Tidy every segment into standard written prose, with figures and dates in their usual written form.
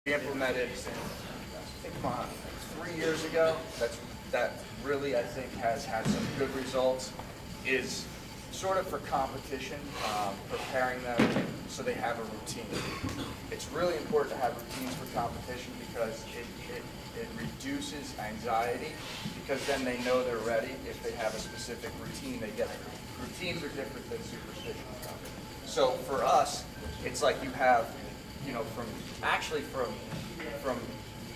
We implemented, I think, 3 years ago. That really, I think, has had some good results. Is sort of for competition, preparing them so they have a routine. It's really important to have routines for competition because it reduces anxiety, because then they know they're ready. If they have a specific routine, they get it. Routines are different than superstitions. So for us, it's like you have, from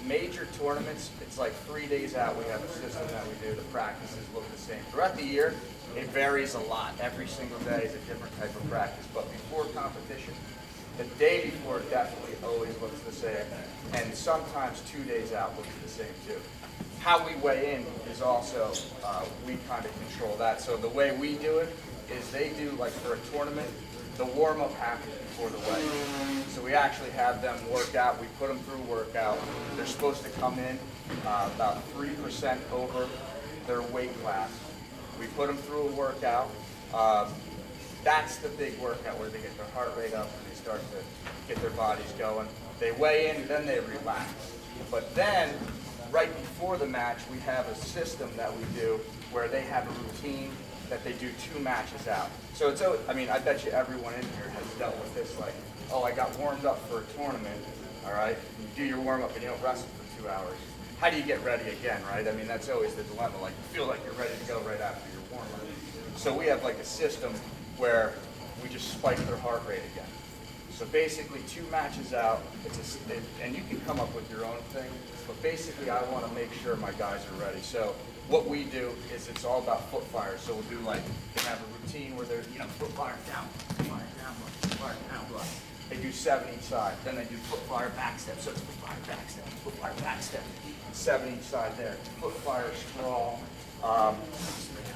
major tournaments, it's like 3 days out, we have a system that we do. The practices look the same. Throughout the year, it varies a lot. Every single day is a different type of practice. But before competition, the day before definitely always looks the same. And sometimes 2 days out looks the same too. How we weigh in is also, we kind of control that. So the way we do it is they do, like for a tournament, the warm-up happens before the weigh. So we actually have them work out. We put them through a workout. They're supposed to come in about 3% over their weight class. We put them through a workout. That's the big workout where they get their heart rate up and they start to get their bodies going. They weigh in, then they relax. But then, right before the match, we have a system that we do where they have a routine that they do 2 matches out. So it's, I bet you everyone in here has dealt with this, like, oh, I got warmed up for a tournament, all right? You do your warm-up and you don't wrestle for 2 hours. How do you get ready again, right? I mean, that's always the dilemma. Like, you feel like you're ready to go right after your warm-up. So we have like a system where we just spike their heart rate again. So basically 2 matches out, and you can come up with your own thing, but basically I want to make sure my guys are ready. So what we do is it's all about foot fire. So we'll do like, they have a routine where they're, foot fire down, foot fire down, block. They do 7 each side. Then they do foot fire back step. So it's foot fire back step, foot fire back step. 7 each side there. Foot fire sprawl. I'm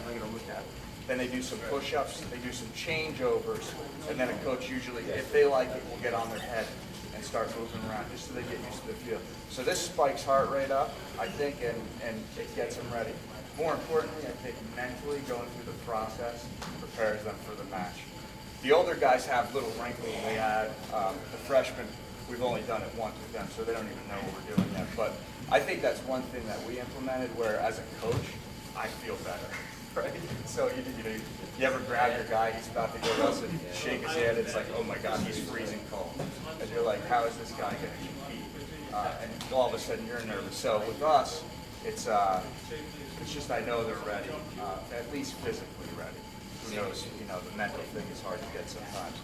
going to look at it. Then they do some push-ups, they do some changeovers, and then a coach usually, if they like it, will get on their head and start moving around just so they get used to the feel. So this spikes heart rate up, I think, and it gets them ready. More importantly, I think mentally going through the process prepares them for the match. The older guys have little wrinkles they add. The freshmen, we've only done it once with them, so they don't even know what we're doing yet. But I think that's one thing that we implemented where, as a coach, I feel better. Right? So you ever grab your guy, he's about to go wrestle, you shake his hand, it's like, oh my God, he's freezing cold. And you're like, how is this guy going to compete? And all of a sudden you're nervous. So with us, it's just I know they're ready, at least physically ready. Who knows, the mental thing is hard to get sometimes.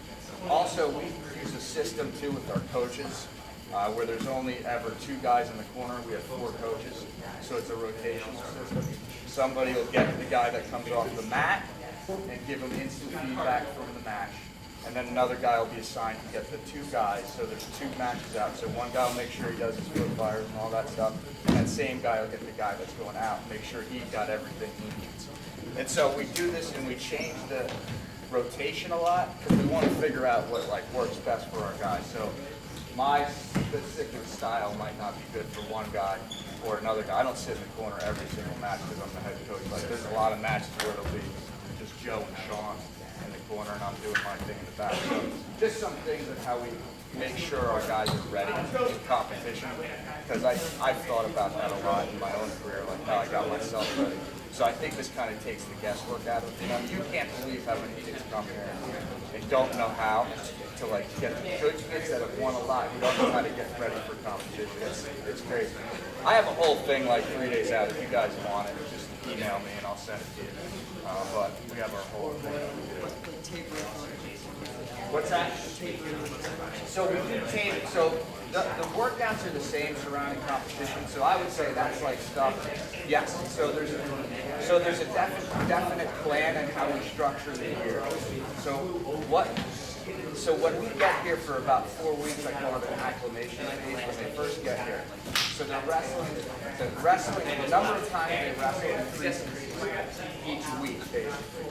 Also, we use a system too with our coaches, where there's only ever 2 guys in the corner. We have 4 coaches, so it's a rotational system. Somebody will get the guy that comes off the mat and give him instant feedback from the match. And then another guy will be assigned to get the 2 guys, so there's 2 matches out. So one guy will make sure he does his foot fires and all that stuff, and that same guy will get the guy that's going out and make sure he got everything he needs. And so we do this and we change the rotation a lot because we want to figure out what works best for our guys. So my specific style might not be good for one guy or another guy. I don't sit in the corner every single match because I'm the head coach. Like, there's a lot of matches where it'll be just Joe and Sean in the corner and I'm doing my thing in the back. So just some things of how we make sure our guys are ready in competition, because I've thought about that a lot in my own career, like how I got myself ready. So I think this kind of takes the guesswork out of it. You can't believe how many kids come here and don't know how to get good kids that have won a lot who don't know how to get ready for competition. It's crazy. I have a whole thing like 3 days out. If you guys want it, just email me and I'll send it to you. But we have our whole thing that we do. What's that? So we do tape. So the workouts are the same surrounding competition. So I would say that's like stuff. Yes. So there's a definite plan and how we structure the year. So when we get here for about 4 weeks, I call it an acclimation phase when they first get here. So they're wrestling, the number of times they wrestle increases each week, basically.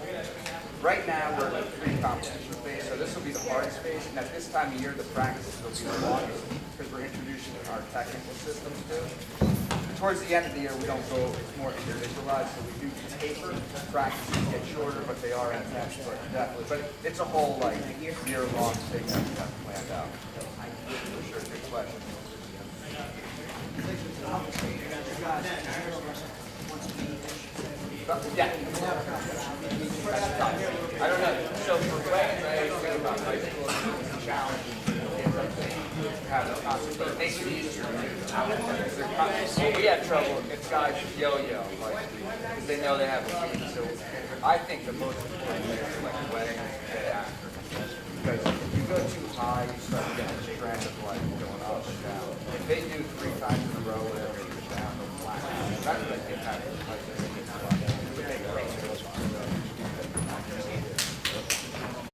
Right now, we're in a pre-competition phase, so this will be the hardest phase, and at this time of year, the practices will be the longest, because we're introducing our technical systems too. Towards the end of the year, we don't go, it's more individualized, so we do taper, practices get shorter, but they are intense, but definitely. But it's a whole, year-long thing that we have planned out. For sure, good question. Yeah. That's tough. I don't know. So for weddings, I always think about high school it's challenging for the kids. I think have the concept, but it makes it easier too. Well, we have trouble if guys yo-yo, like, because they know they have a team. So I think the most important thing is like weddings and after. Because if you go too high, you start to get the trend of like